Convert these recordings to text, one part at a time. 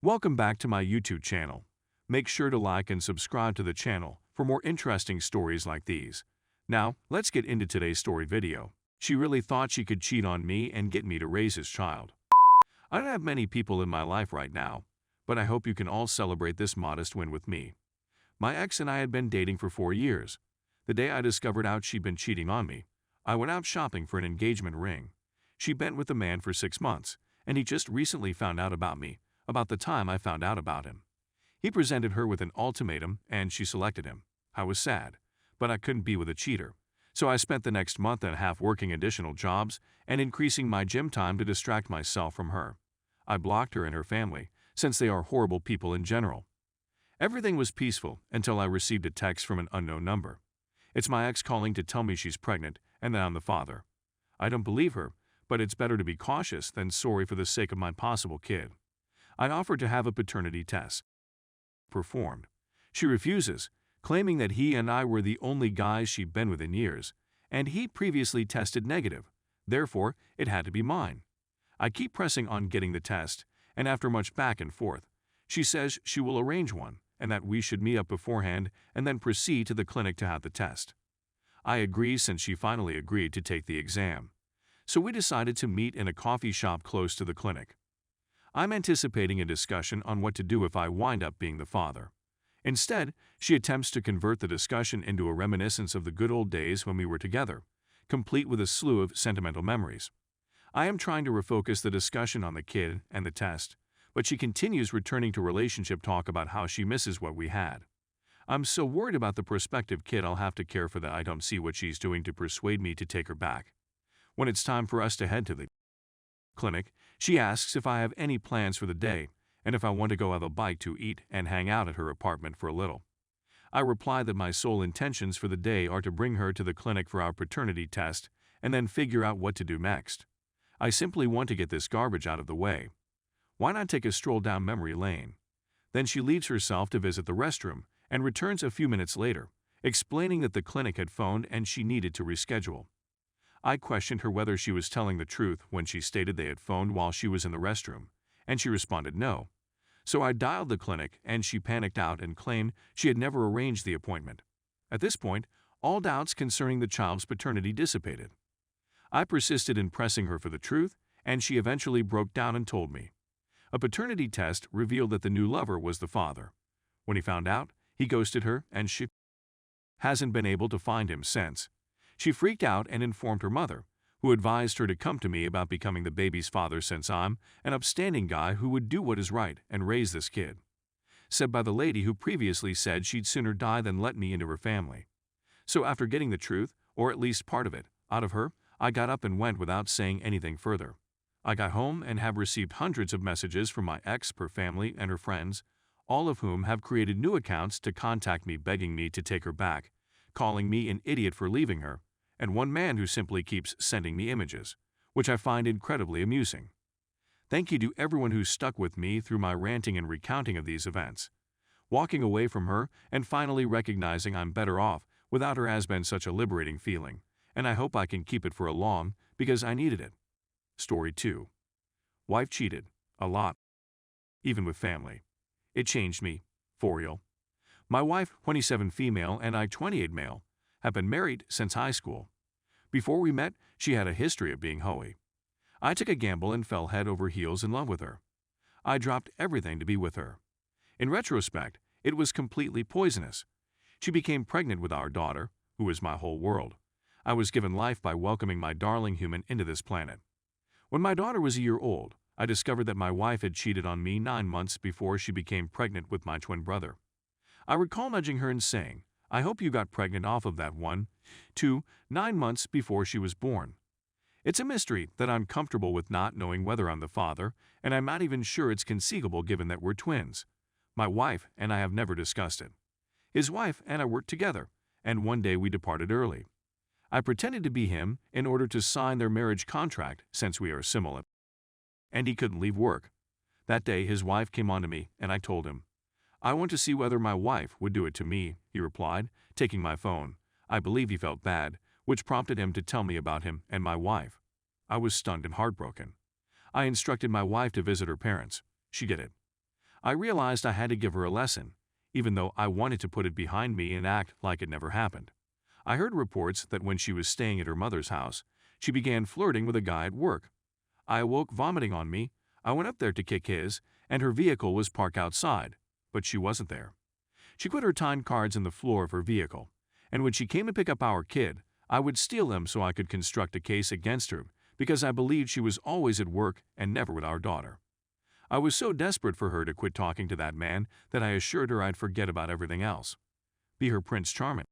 Welcome back to my YouTube channel. Make sure to like and subscribe to the channel for more interesting stories like these. Now, let's get into today's story video. She really thought she could cheat on me and get me to raise his child. I don't have many people in my life right now, but I hope you can all celebrate this modest win with me. My ex and I had been dating for 4 years. The day I discovered out she'd been cheating on me, I went out shopping for an engagement ring. She'd been with the man for 6 months, and he just recently found out about me, about the time I found out about him. He presented her with an ultimatum, and she selected him. I was sad, but I couldn't be with a cheater. So I spent the next month and a half working additional jobs and increasing my gym time to distract myself from her. I blocked her and her family, since they are horrible people in general. Everything was peaceful until I received a text from an unknown number. It's my ex calling to tell me she's pregnant and that I'm the father. I don't believe her, but it's better to be cautious than sorry for the sake of my possible kid. I offered to have a paternity test performed. She refuses, claiming that he and I were the only guys she'd been with in years, and he previously tested negative. Therefore, it had to be mine. I keep pressing on getting the test, and after much back and forth, she says she will arrange one and that we should meet up beforehand and then proceed to the clinic to have the test. I agree since she finally agreed to take the exam. So we decided to meet in a coffee shop close to the clinic. I'm anticipating a discussion on what to do if I wind up being the father. Instead, she attempts to convert the discussion into a reminiscence of the good old days when we were together, complete with a slew of sentimental memories. I am trying to refocus the discussion on the kid and the test, but she continues returning to relationship talk about how she misses what we had. I'm so worried about the prospective kid I'll have to care for that I don't see what she's doing to persuade me to take her back. When it's time for us to head to the clinic, she asks if I have any plans for the day and if I want to go have a bite to eat and hang out at her apartment for a little. I reply that my sole intentions for the day are to bring her to the clinic for our paternity test and then figure out what to do next. I simply want to get this garbage out of the way. Why not take a stroll down memory lane? Then she leaves herself to visit the restroom and returns a few minutes later, explaining that the clinic had phoned and she needed to reschedule. I questioned her whether she was telling the truth when she stated they had phoned while she was in the restroom, and she responded no. So I dialed the clinic and she panicked out and claimed she had never arranged the appointment. At this point, all doubts concerning the child's paternity dissipated. I persisted in pressing her for the truth, and she eventually broke down and told me. A paternity test revealed that the new lover was the father. When he found out, he ghosted her and she hasn't been able to find him since. She freaked out and informed her mother, who advised her to come to me about becoming the baby's father since I'm an upstanding guy who would do what is right and raise this kid. Said by the lady who previously said she'd sooner die than let me into her family. So after getting the truth, or at least part of it, out of her, I got up and went without saying anything further. I got home and have received hundreds of messages from my ex, her family, and her friends, all of whom have created new accounts to contact me begging me to take her back, calling me an idiot for leaving her, and one man who simply keeps sending me images, which I find incredibly amusing. Thank you to everyone who stuck with me through my ranting and recounting of these events. Walking away from her and finally recognizing I'm better off without her has been such a liberating feeling, and I hope I can keep it for a long because I needed it. Story 2. Wife cheated. A lot. Even with family. It changed me. For real. My wife, 27 female, and I, 28 male, have been married since high school. Before we met, she had a history of being hoey. I took a gamble and fell head over heels in love with her. I dropped everything to be with her. In retrospect, it was completely poisonous. She became pregnant with our daughter, who is my whole world. I was given life by welcoming my darling human into this planet. When my daughter was a year old, I discovered that my wife had cheated on me 9 months before she became pregnant with my twin brother. I recall nudging her and saying, I hope you got pregnant off of that 9 months before she was born. It's a mystery that I'm comfortable with not knowing whether I'm the father, and I'm not even sure it's conceivable given that we're twins. My wife and I have never discussed it. His wife and I worked together, and one day we departed early. I pretended to be him in order to sign their marriage contract since we are similar, and he couldn't leave work. That day his wife came on to me, and I told him, I want to see whether my wife would do it to me, he replied, taking my phone. I believe he felt bad, which prompted him to tell me about him and my wife. I was stunned and heartbroken. I instructed my wife to visit her parents. She did it. I realized I had to give her a lesson, even though I wanted to put it behind me and act like it never happened. I heard reports that when she was staying at her mother's house, she began flirting with a guy at work. I awoke vomiting on me. I went up there to kick his, and her vehicle was parked outside, but she wasn't there. She put her time cards in the floor of her vehicle, and when she came to pick up our kid, I would steal them so I could construct a case against her because I believed she was always at work and never with our daughter. I was so desperate for her to quit talking to that man that I assured her I'd forget about everything else. Be her Prince Charming.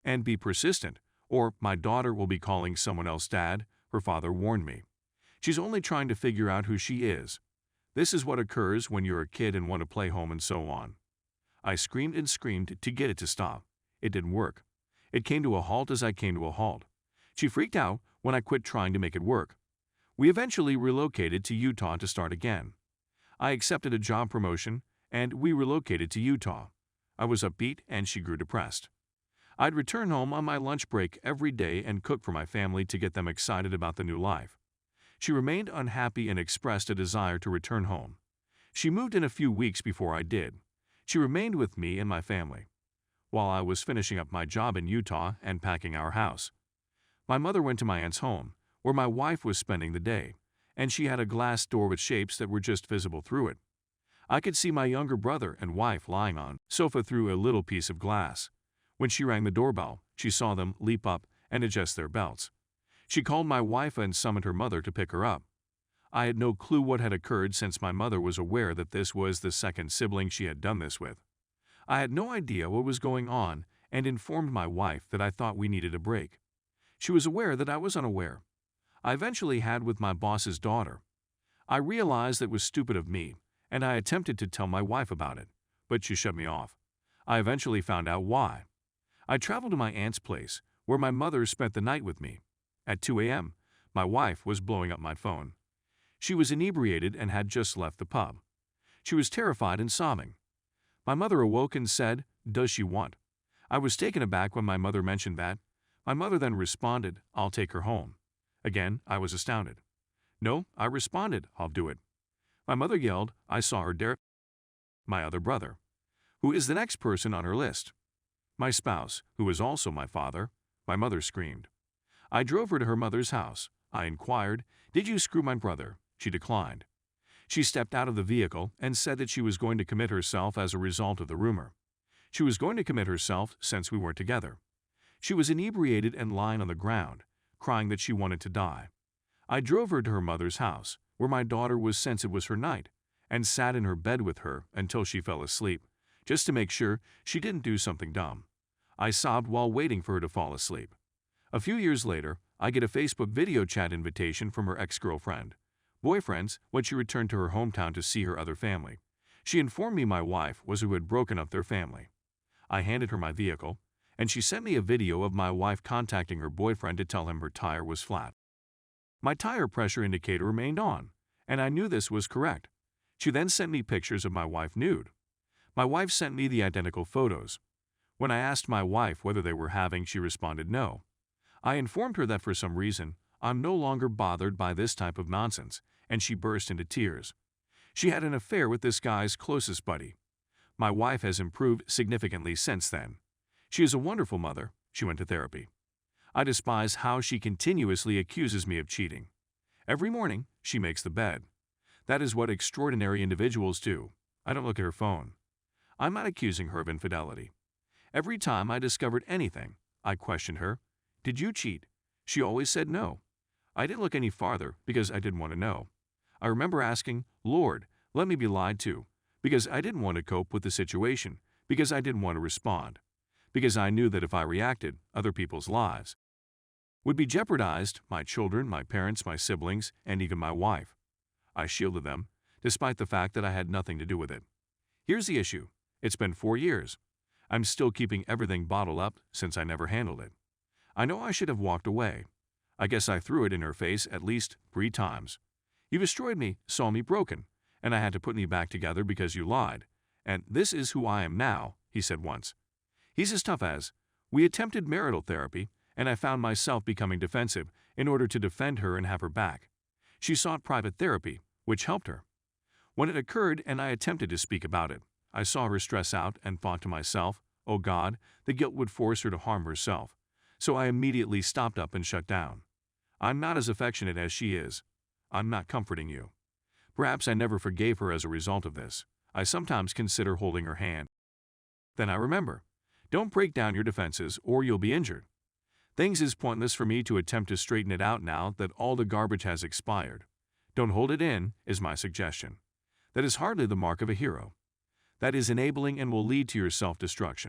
And be persistent, or my daughter will be calling someone else dad, her father warned me. She's only trying to figure out who she is. This is what occurs when you're a kid and want to play home and so on. I screamed and screamed to get it to stop. It didn't work. It came to a halt as I came to a halt. She freaked out when I quit trying to make it work. We eventually relocated to Utah to start again. I accepted a job promotion, and we relocated to Utah. I was upbeat and she grew depressed. I'd return home on my lunch break every day and cook for my family to get them excited about the new life. She remained unhappy and expressed a desire to return home. She moved in a few weeks before I did. She remained with me and my family, while I was finishing up my job in Utah and packing our house. My mother went to my aunt's home, where my wife was spending the day, and she had a glass door with shapes that were just visible through it. I could see my younger brother and wife lying on the sofa through a little piece of glass. When she rang the doorbell, she saw them leap up and adjust their belts. She called my wife and summoned her mother to pick her up. I had no clue what had occurred since my mother was aware that this was the second sibling she had done this with. I had no idea what was going on and informed my wife that I thought we needed a break. She was aware that I was unaware. I eventually had with my boss's daughter. I realized that was stupid of me, and I attempted to tell my wife about it, but she shut me off. I eventually found out why. I traveled to my aunt's place, where my mother spent the night with me. At 2 a.m., my wife was blowing up my phone. She was inebriated and had just left the pub. She was terrified and sobbing. My mother awoke and said, "Does she want?" I was taken aback when my mother mentioned that. My mother then responded, "I'll take her home." Again, I was astounded. "No," I responded, "I'll do it." My mother yelled, "I saw her dare my other brother." Who is the next person on her list? My spouse, who is also my father. My mother screamed. I drove her to her mother's house. I inquired, "Did you screw my brother?" She declined. She stepped out of the vehicle and said that she was going to commit herself as a result of the rumor. She was going to commit herself since we weren't together. She was inebriated and lying on the ground, crying that she wanted to die. I drove her to her mother's house, where my daughter was since it was her night, and sat in her bed with her until she fell asleep, just to make sure she didn't do something dumb. I sobbed while waiting for her to fall asleep. A few years later, I get a Facebook video chat invitation from her ex-girlfriend. Boyfriends when she returned to her hometown to see her other family. She informed me my wife was who had broken up their family. I handed her my vehicle, and she sent me a video of my wife contacting her boyfriend to tell him her tire was flat. My tire pressure indicator remained on, and I knew this was correct. She then sent me pictures of my wife nude. My wife sent me the identical photos. When I asked my wife whether they were having, she responded no. I informed her that for some reason, I'm no longer bothered by this type of nonsense, and she burst into tears. She had an affair with this guy's closest buddy. My wife has improved significantly since then. She is a wonderful mother. She went to therapy. I despise how she continuously accuses me of cheating. Every morning, she makes the bed. That is what extraordinary individuals do. I don't look at her phone. I'm not accusing her of infidelity. Every time I discovered anything, I questioned her. Did you cheat? She always said no. I didn't look any farther because I didn't want to know. I remember asking, Lord, let me be lied to, because I didn't want to cope with the situation, because I didn't want to respond, because I knew that if I reacted, other people's lives would be jeopardized, my children, my parents, my siblings, and even my wife. I shielded them, despite the fact that I had nothing to do with it. Here's the issue. It's been 4 years. I'm still keeping everything bottled up since I never handled it. I know I should have walked away. I guess I threw it in her face at least 3 times. You destroyed me, saw me broken, and I had to put me back together because you lied. And this is who I am now, he said once. He's as tough as, we attempted marital therapy, and I found myself becoming defensive in order to defend her and have her back. She sought private therapy, which helped her. When it occurred and I attempted to speak about it, I saw her stress out and thought to myself, oh God, the guilt would force her to harm herself. So I immediately stopped up and shut down. I'm not as affectionate as she is. I'm not comforting you. Perhaps I never forgave her as a result of this. I sometimes consider holding her hand. Then I remember, don't break down your defenses or you'll be injured. Things is pointless for me to attempt to straighten it out now that all the garbage has expired. Don't hold it in, is my suggestion. That is hardly the mark of a hero. That is enabling and will lead to your self-destruction.